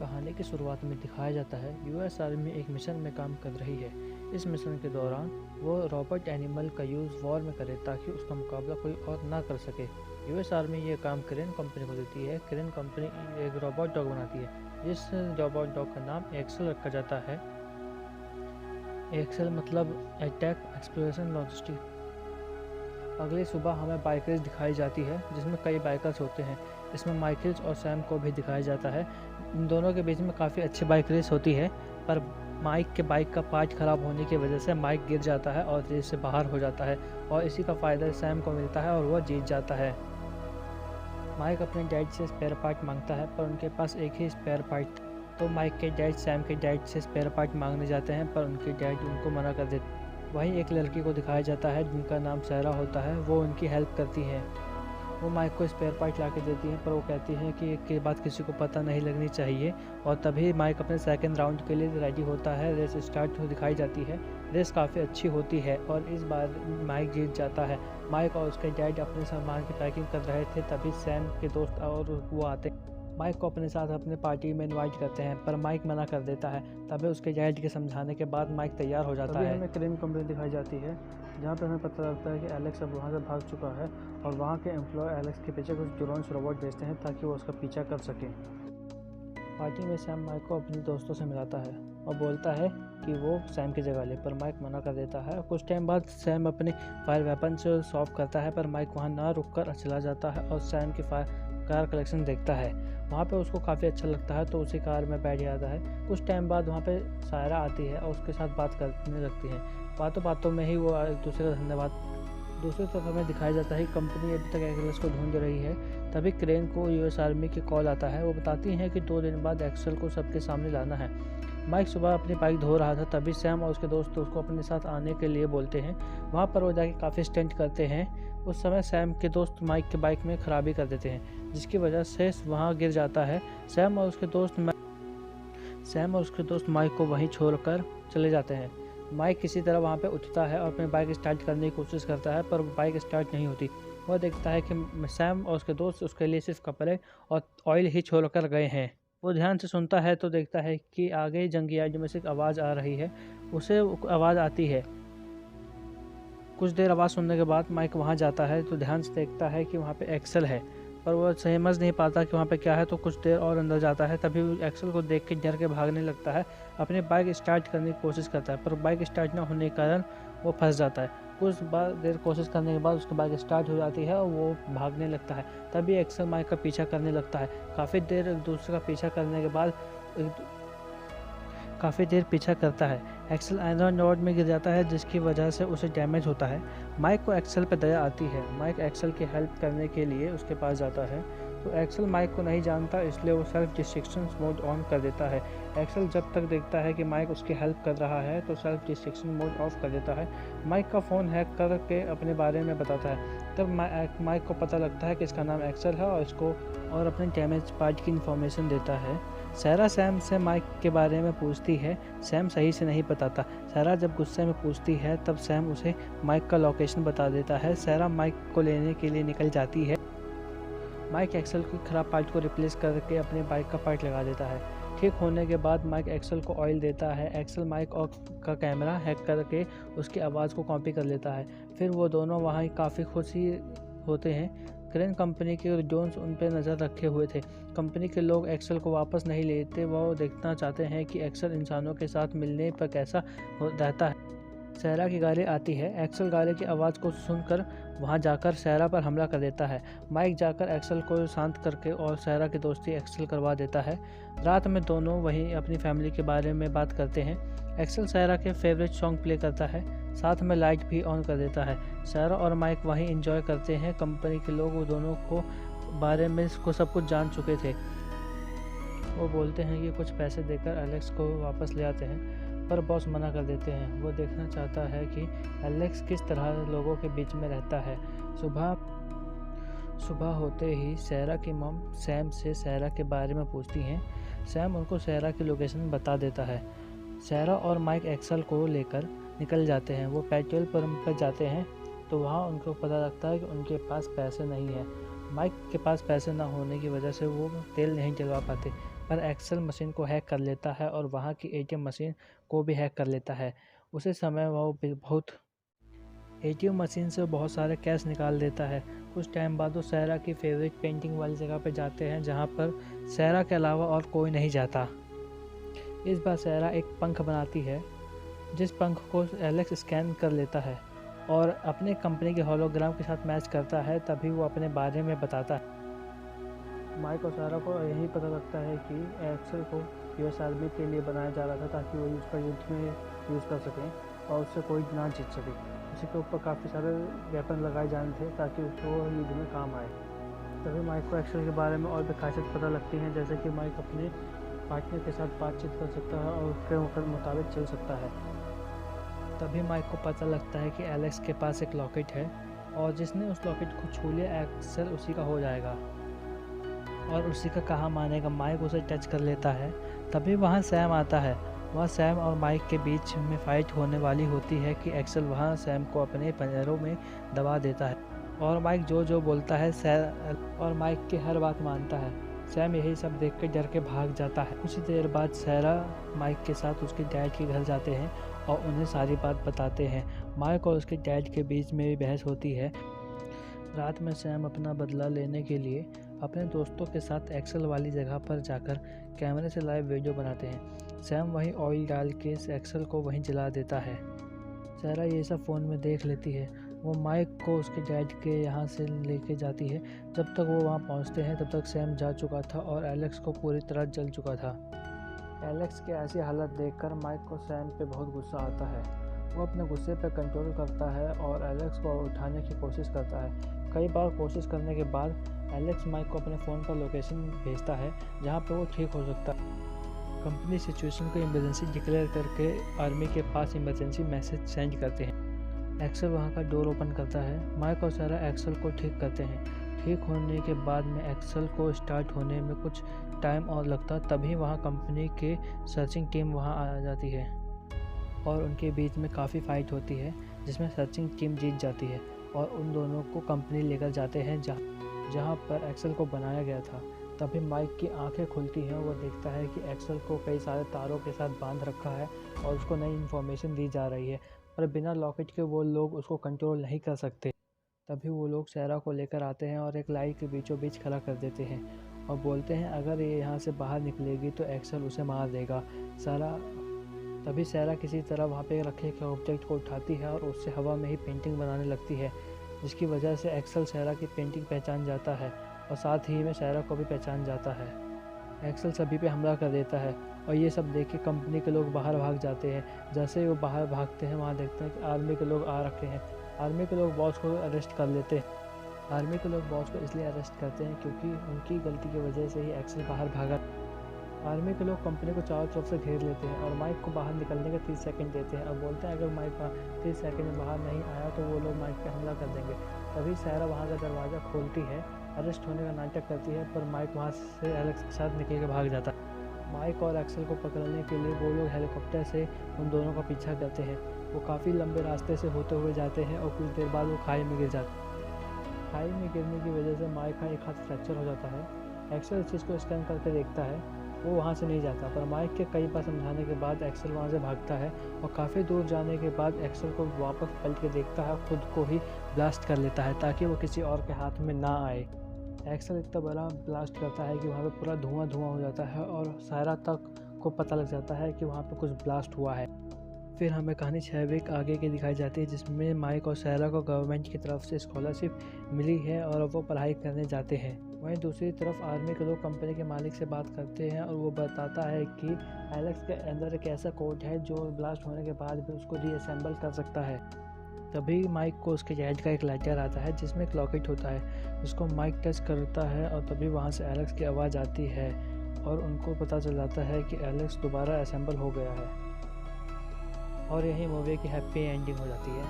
कहानी की शुरुआत में दिखाया जाता है यूएस आर्मी एक मिशन में काम कर रही है। इस मिशन के दौरान वो रोबोट एनिमल का यूज़ वॉर में करे ताकि उसका मुकाबला कोई और ना कर सके। यूएस आर्मी ये काम क्रेन कंपनी को देती है। क्रेन कंपनी एक रोबोट डॉग बनाती है जिस रोबोट डॉग का नाम एक्सेल रखा जाता है। एक्सेल मतलब अटैक एक्सप्लोरेशन लॉजिस्टिक। अगली सुबह हमें बाइक रेस दिखाई जाती है जिसमें कई बाइकर्स होते हैं। इसमें माइकल्स और सैम को भी दिखाया जाता है। इन दोनों के बीच में काफ़ी अच्छी बाइक रेस होती है, पर माइक के बाइक का पार्ट खराब होने की वजह से माइक गिर जाता है और रेस से बाहर हो जाता है और इसी का फ़ायदा सैम को मिलता है और वह जीत जाता है। माइक अपने डैड से स्पेयर पार्ट मांगता है पर उनके पास एक ही स्पेयर पार्ट, तो माइक के डैड सैम के डैड से स्पेयर पार्ट मांगने जाते हैं पर उनके डैड उनको मना कर देते हैं। वहीं एक लड़की को दिखाया जाता है जिनका नाम सैरा होता है। वो उनकी हेल्प करती हैं। वो माइक को स्पेयर पार्ट ला के देती हैं पर वो कहती हैं कि एक बात किसी को पता नहीं लगनी चाहिए। और तभी माइक अपने सेकंड राउंड के लिए रेडी होता है। रेस स्टार्ट दिखाई जाती है। रेस काफ़ी अच्छी होती है और इस बार माइक जीत जाता है। माइक और उसके डैड अपने सामान की पैकिंग कर रहे थे, तभी सैम के दोस्त और वो आते माइक को अपने साथ अपने पार्टी में इनवाइट करते हैं पर माइक मना कर देता है। तभी उसके डैड के समझाने के बाद माइक तैयार हो जाता है। हमें क्रेन कंपनी दिखाई जाती है जहाँ पे हमें पता लगता है कि एलेक्स अब वहाँ से भाग चुका है और वहाँ के एम्प्लॉय एलेक्स के पीछे कुछ ड्रोन्स रोबोट भेजते हैं ताकि वो उसका पीछा कर सके। पार्टी में सैम माइक को अपने दोस्तों से मिलाता है और बोलता है कि वो सैम की जगह ले, पर माइक मना कर देता है। कुछ टाइम बाद सैम अपने फायर वेपन से सॉल्व करता है पर माइक वहाँ ना रुककर चला जाता है और सैम की कार कलेक्शन देखता है। वहाँ पे उसको काफ़ी अच्छा लगता है तो उसी कार में बैठ जाता है। कुछ टाइम बाद वहाँ पे सायरा आती है और उसके साथ बात करने लगती है। बातों बातों में ही वो एक दूसरे का धन्यवाद। दूसरी तरफ हमें दिखाया जाता है कि कंपनी अभी तक एक्सेल को ढूंढ रही है। तभी क्रेन को यूएस आर्मी की कॉल आता है। वो बताती हैं कि 2 दिन बाद एक्सेल को सबके सामने लाना है। माइक सुबह अपनी बाइक धो रहा था, तभी सैम और उसके दोस्त उसको अपने साथ आने के लिए बोलते हैं। वहाँ पर वो जाके काफ़ी स्टंट करते हैं। उस समय सैम के दोस्त माइक के बाइक में खराबी कर देते हैं जिसकी वजह से वहाँ गिर जाता है। सैम और उसके दोस्त माइक को वहीं छोड़कर चले जाते हैं। माइक किसी तरह वहाँ पे उठता है और अपनी बाइक स्टार्ट करने की कोशिश करता है पर बाइक स्टार्ट नहीं होती। वह देखता है कि सैम और उसके दोस्त उसके लिए सिर्फ कपड़े और ऑयल ही छोड़कर गए हैं। वो ध्यान से सुनता है तो देखता है कि आगे जंगी यार्ड में से एक आवाज़ आ रही है। उसे आवाज़ आती है। कुछ देर आवाज़ सुनने के बाद माइक वहाँ जाता है तो ध्यान से देखता है कि वहाँ पे एक्सेल है, पर वो समझ नहीं पाता कि वहाँ पे क्या है, तो कुछ देर और अंदर जाता है। तभी एक्सेल को देख के डर के भागने लगता है। अपनी बाइक स्टार्ट करने की कोशिश करता है पर बाइक स्टार्ट ना होने के कारण वो फंस जाता है। कुछ देर कोशिश करने के बाद उसकी बाइक स्टार्ट हो जाती है और वो भागने लगता है। तभी एक्सेल माइक का पीछा करने लगता है। काफ़ी देर एक दूसरे का पीछा करने के बाद काफ़ी देर पीछा करता है। एक्सेल आयरन रॉड में गिर जाता है जिसकी वजह से उसे डैमेज होता है। माइक को एक्सेल पर दया आती है। माइक एक्सेल की हेल्प करने के लिए उसके पास जाता है तो एक्सेल माइक को नहीं जानता, इसलिए वो सेल्फ डिस्ट्रक्शन मोड ऑन कर देता है। एक्सेल जब तक देखता है कि माइक उसकी हेल्प कर रहा है तो सेल्फ डिस्ट्रक्शन मोड ऑफ कर देता है। माइक का फ़ोन हैक करके अपने बारे में बताता है। तब माइक को पता लगता है कि इसका नाम एक्सेल है और इसको और अपने डैमेज पार्ट की इन्फॉर्मेशन देता है। सैरा सैम से माइक के बारे में पूछती है। सैम सही से नहीं बताता। सैरा जब गुस्से में पूछती है तब सैम उसे माइक का लोकेशन बता देता है। सैरा माइक को लेने के लिए निकल जाती है। माइक एक्सेल के खराब पार्ट को रिप्लेस करके अपने बाइक का पार्ट लगा देता है। ठीक होने के बाद माइक एक्सेल को ऑयल देता है। एक्सेल माइक और का कैमरा हैक करके उसकी आवाज़ को कॉपी कर लेता है। फिर वो दोनों वहाँ काफ़ी खुशी होते हैं। क्रेन कंपनी के ड्रोन्स उन पर नज़र रखे हुए थे। कंपनी के लोग एक्सेल को वापस नहीं लेते। वो देखना चाहते हैं कि एक्सेल इंसानों के साथ मिलने पर कैसा रहता है। सैरा की गाड़ी आती है। एक्सेल गाड़ी की आवाज़ को सुनकर वहां जाकर सैरा पर हमला कर देता है। माइक जाकर एक्सेल को शांत करके और सैरा की दोस्ती एक्सेल करवा देता है। रात में दोनों वहीं अपनी फैमिली के बारे में बात करते हैं। एक्सेल सैरा के फेवरेट सॉन्ग प्ले करता है, साथ में लाइट भी ऑन कर देता है। सैरा और माइक वहीं एंजॉय करते हैं। कंपनी के लोग वो दोनों को बारे में सब कुछ जान चुके थे। वो बोलते हैं कि कुछ पैसे देकर एलेक्स को वापस ले आते हैं, पर बॉस मना कर देते हैं। वो देखना चाहता है कि एलेक्स किस तरह लोगों के बीच में रहता है। सुबह होते ही सैरा की मम सैम से सैरा के बारे में पूछती हैं। सैम उनको सैरा की लोकेशन बता देता है। सैरा और माइक एक्सेल को लेकर निकल जाते हैं। वो पेट्रोल पंप पर जाते हैं तो वहाँ उनको पता लगता है कि उनके पास पैसे नहीं है। माइक के पास पैसे ना होने की वजह से वो तेल नहीं डलवा पाते, पर एक्सेल मशीन को हैक कर लेता है और वहाँ की एटीएम मशीन को भी हैक कर लेता है। उसी समय वो बहुत एटीएम मशीन से बहुत सारे कैश निकाल देता है। कुछ टाइम बाद वो सहरा की फेवरेट पेंटिंग वाली जगह पर जाते हैं, जहाँ पर सहरा के अलावा और कोई नहीं जाता। इस बार सहरा एक पंख बनाती है, जिस पंख को एलेक्स स्कैन कर लेता है और अपने कंपनी के होलोग्राम के साथ मैच करता है। तभी वो अपने बारे में बताता है। माइक और सारा को यही पता लगता है कि एक्सेल को यूएस आर्मी के लिए बनाया जा रहा था, ताकि वो उसका युद्ध में यूज़ कर सकें और उससे कोई ना जीत सके। उसी के ऊपर काफ़ी सारे वेपन लगाए जाने थे ताकि उसको युद्ध में काम आए। तभी माइक को एक्सेल के बारे में और भी खासियत पता लगती हैं, जैसे कि माइक अपने पार्टनर के साथ बातचीत कर सकता है और उसके मुताबिक चल सकता है। तभी माइक को पता लगता है कि एलेक्स के पास एक लॉकेट है और जिसने उस लॉकेट को छू लिया एक्सेल उसी का हो जाएगा और उसी का कहा मानेगा। माइक उसे टच कर लेता है। तभी वहाँ सैम आता है। वहाँ सैम और माइक के बीच में फ़ाइट होने वाली होती है कि एक्सेल वहाँ सैम को अपने पंजरों में दबा देता है और माइक जो बोलता है और माइक की हर बात मानता है। सैम यही सब देख कर डर के भाग जाता है। कुछ देर बाद सहरा माइक के साथ उसके डैड के घर जाते हैं और उन्हें सारी बात बताते हैं। माइक और उसके डैड के बीच में भी बहस होती है। रात में सैम अपना बदला लेने के लिए अपने दोस्तों के साथ एक्सेल वाली जगह पर जाकर कैमरे से लाइव वीडियो बनाते हैं। सैम वहीं ऑयल डाल के एक्सेल को वहीं जला देता है। सहरा ये सब फ़ोन में देख लेती है। वो माइक को उसके डैड के यहाँ से लेके जाती है। जब तक वो वहाँ पहुँचते हैं तब तक सैम जा चुका था और एलेक्स को पूरी तरह जल चुका था। एलेक्स की ऐसी हालत देखकर माइक को सैम पे बहुत गुस्सा आता है। वो अपने गुस्से पर कंट्रोल करता है और एलेक्स को उठाने की कोशिश करता है। कई बार कोशिश करने के बाद एलेक्स माइक को अपने फ़ोन पर लोकेशन भेजता है जहाँ पर वो ठीक हो सकता है। कंपनी सिचुएशन को इमरजेंसी डिक्लेयर करके आर्मी के पास इमरजेंसी मैसेज सेंड करते हैं। एक्सेल वहाँ का डोर ओपन करता है। माइक और सारा एक्सेल को ठीक करते हैं। ठीक होने के बाद में एक्सेल को स्टार्ट होने में कुछ टाइम और लगता, तभी वहाँ कंपनी के सर्चिंग टीम वहाँ आ जाती है और उनके बीच में काफ़ी फाइट होती है, जिसमें सर्चिंग टीम जीत जाती है और उन दोनों को कंपनी लेकर जाते हैं जहाँ पर एक्सेल को बनाया गया था। तभी माइक की आंखें खुलती हैं। वो देखता है कि एक्सेल को कई सारे तारों के साथ बांध रखा है और उसको नई इन्फॉर्मेशन दी जा रही है, पर बिना लॉकेट के वो लोग उसको कंट्रोल नहीं कर सकते। तभी वो लोग सहरा को लेकर आते हैं और एक लाइट के बीचों बीच खड़ा कर देते हैं और बोलते हैं अगर ये यहाँ से बाहर निकलेगी तो एक्सेल उसे मार देगा। तभी सहरा किसी तरह वहाँ पे रखे एक ऑब्जेक्ट को उठाती है और उससे हवा में ही पेंटिंग बनाने लगती है, जिसकी वजह से एक्सेल सहरा की पेंटिंग पहचान जाता है और साथ ही में सहरा को भी पहचान जाता है। एक्सेल सभी पे हमला कर देता है और ये सब देख के कंपनी के लोग बाहर भाग जाते हैं। जैसे ही वो बाहर भागते हैं वहाँ देखते हैं कि आर्मी के लोग आ रखे हैं। आर्मी के लोग बॉस को अरेस्ट कर लेते हैं। आर्मी के लोग बॉस को इसलिए अरेस्ट करते हैं क्योंकि उनकी गलती की वजह से ही एक्सेल बाहर भागा। आर्मी के लोग कंपनी को चारों तरफ से घेर लेते हैं और माइक को बाहर निकलने के 30 सेकंड देते हैं और बोलते हैं अगर माइक 30 सेकंड में बाहर नहीं आया तो वो लोग माइक पे हमला कर देंगे। तभी सहरा वहाँ का दरवाज़ा खोलती है, अरेस्ट होने का नाटक करती है, पर माइक वहाँ से एलेक्स के साथ निकल के भाग जाता है। माइक और एक्सेल को पकड़ने के लिए वो लोग हेलीकॉप्टर से उन दोनों का पीछा करते हैं। वो काफ़ी लंबे रास्ते से होते हुए जाते हैं और कुछ देर बाद वो खाई में गिर जाते हैं। खाई में गिरने की वजह से माइक का एक हाथ फ्रैक्चर हो जाता है। एक्सेल इस चीज़ को स्कैन करके देखता है, वो वहाँ से नहीं जाता, पर माइक के कई बार समझाने के बाद एक्सेल वहाँ से भागता है और काफ़ी दूर जाने के बाद एक्सेल को वापस पलट के देखता है, खुद को ही ब्लास्ट कर लेता है ताकि वो किसी और के हाथ में ना आए। एक्सेल इतना बड़ा ब्लास्ट करता है कि वहाँ पे पूरा धुआं हो जाता है और सारा तक को पता लग जाता है कि वहाँ पे कुछ ब्लास्ट हुआ है। फिर हमें कहानी 6 वीक आगे की दिखाई जाती है, जिसमें माइक और सहरा को गवर्नमेंट की तरफ से स्कॉलरशिप मिली है और वो पढ़ाई करने जाते हैं। वहीं दूसरी तरफ आर्मी के लोग कंपनी के मालिक से बात करते हैं और वो बताता है कि एलेक्स के अंदर एक ऐसा कोड है जो ब्लास्ट होने के बाद भी उसको रीअसेंबल कर सकता है। तभी माइक को उसके डैड का एक लेटर आता है जिसमें एक लॉकेट होता है, जिसको माइक टच करता है और तभी वहाँ से एलेक्स की आवाज़ आती है और उनको पता चल जाता है कि एलेक्स दोबारा असेंबल हो गया है। और यही मूवी की हैप्पी एंडिंग हो जाती है।